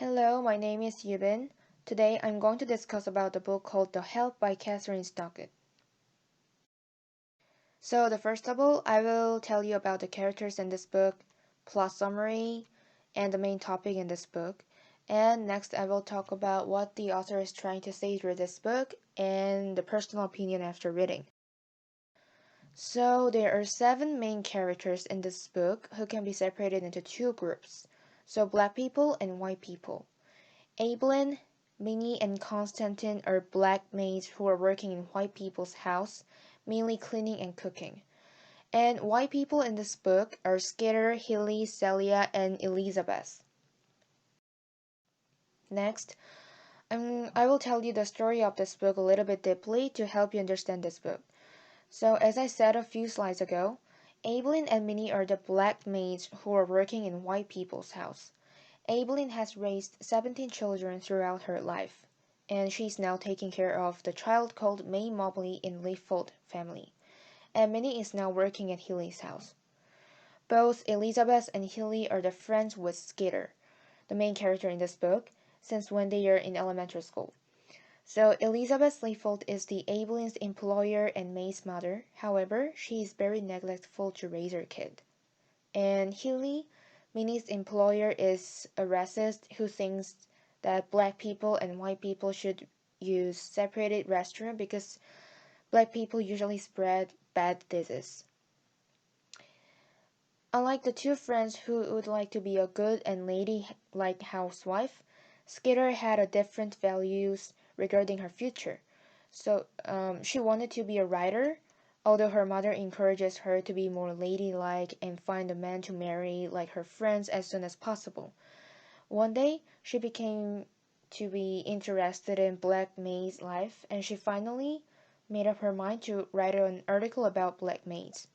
Hello, my name is Yubeen. Today I'm going to discuss about the book called The Help by Kathryn Stockett. So the first of all, I will tell you about the characters in this book, plot summary, and the main topic in this book. And next I will talk about what the author is trying to say through this book and the personal opinion after reading. So there are 7 main characters in this book who can be separated into 2 groups. So black people and white people. Evelyn, Minnie, and Constantine are black maids who are working in white people's house, mainly cleaning and cooking. And white people in this book are Skeeter, Hilly, Celia, and Elizabeth. Next, I will tell you the story of this book a little bit deeply to help you understand this book. So, as I said a few slides ago, Evelyn and Minnie are the black maids who are working in white people's house. Evelyn has raised 17 children throughout her life, and she's now taking care of the child called May Mobley in Leafold family, and Minnie is now working at Healy's house. Both Elizabeth and Healy are the friends with Skeeter, the main character in this book, since when they are in elementary school. So Elizabeth Leafold is the Evelyn's employer and May's mother. However, she is very neglectful to raise her kid. And Healy, Minnie's employer, is a racist who thinks that black people and white people should use separated restroom because black people usually spread bad disease. Unlike the 2 friends who would like to be a good and lady-like housewife, Skeeter had a different values regarding her future. So she wanted to be a writer, although her mother encourages her to be more ladylike and find a man to marry like her friends as soon as possible. One day, she became to be interested in Black May's life, and she finally made up her mind to write an article about Black maids.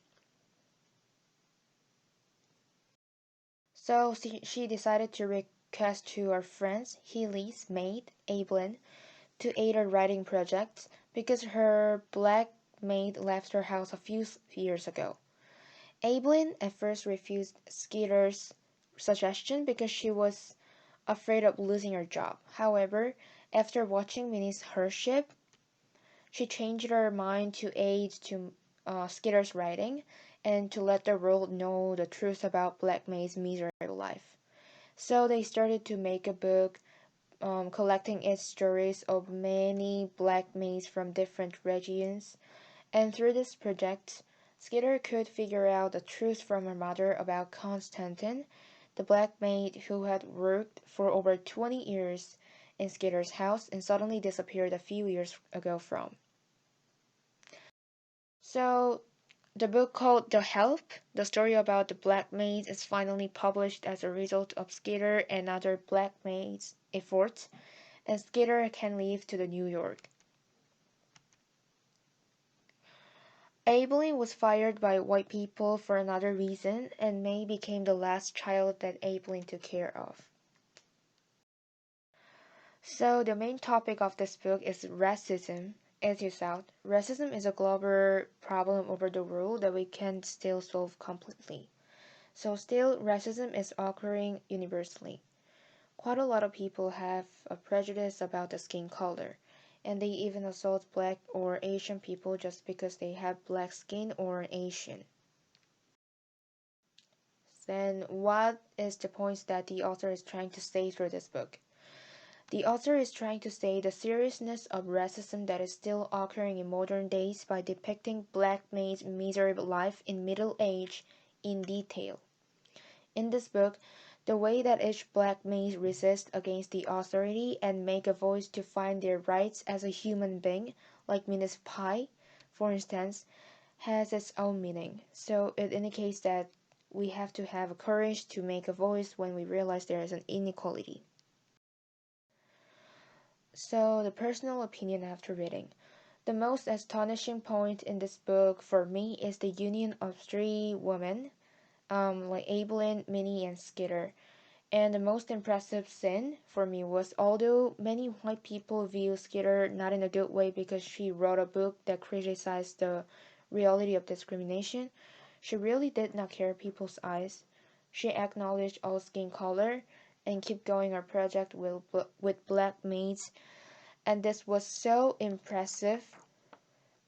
So she decided to request to her friends, Healy's maid, Evelyn, to aid her writing project because her black maid left her house a few years ago. Evelyn at first refused Skeeter's suggestion because she was afraid of losing her job. However, after watching Minnie's hardship, she changed her mind to aid to Skeeter's writing and to let the world know the truth about Black May's miserable life. So they started to make a book collecting its stories of many black maids from different regions. And through this project, Skeeter could figure out the truth from her mother about Constantine, the black maid who had worked for over 20 years in Skeeter's house and suddenly disappeared a few years ago from. So, the book called The Help, the story about the black maids, is finally published as a result of Skeeter and other black maids' efforts, and Skeeter can leave to the New York. Evelyn was fired by white people for another reason, and May became the last child that Evelyn took care of. So the main topic of this book is racism. As you saw, racism is a global problem over the world that we can't still solve completely. So still, racism is occurring universally. Quite a lot of people have a prejudice about the skin color, and they even assault black or Asian people just because they have black skin or Asian. Then what is the point that the author is trying to say through this book? The author is trying to say the seriousness of racism that is still occurring in modern days by depicting black maids' miserable life in middle age in detail. In this book, the way that each black maid resists against the authority and make a voice to find their rights as a human being, like Minnie's Pie, for instance, has its own meaning. So it indicates that we have to have courage to make a voice when we realize there is an inequality. So the personal opinion after reading. The most astonishing point in this book for me is the union of 3 women, like Evelyn, Minnie, and Skeeter. And the most impressive scene for me was although many white people view Skeeter not in a good way because she wrote a book that criticized the reality of discrimination, she really did not care people's eyes. She acknowledged all skin color and keep going our project with black maids. And this was so impressive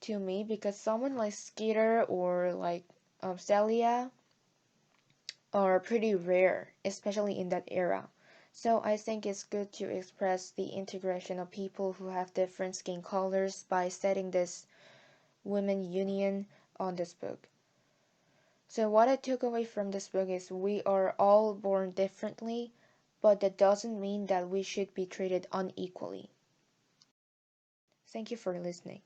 to me because someone like Skeeter or like Celia are pretty rare, especially in that era. So I think it's good to express the integration of people who have different skin colors by setting this women union on this book. So what I took away from this book is we are all born differently, but that doesn't mean that we should be treated unequally. Thank you for listening.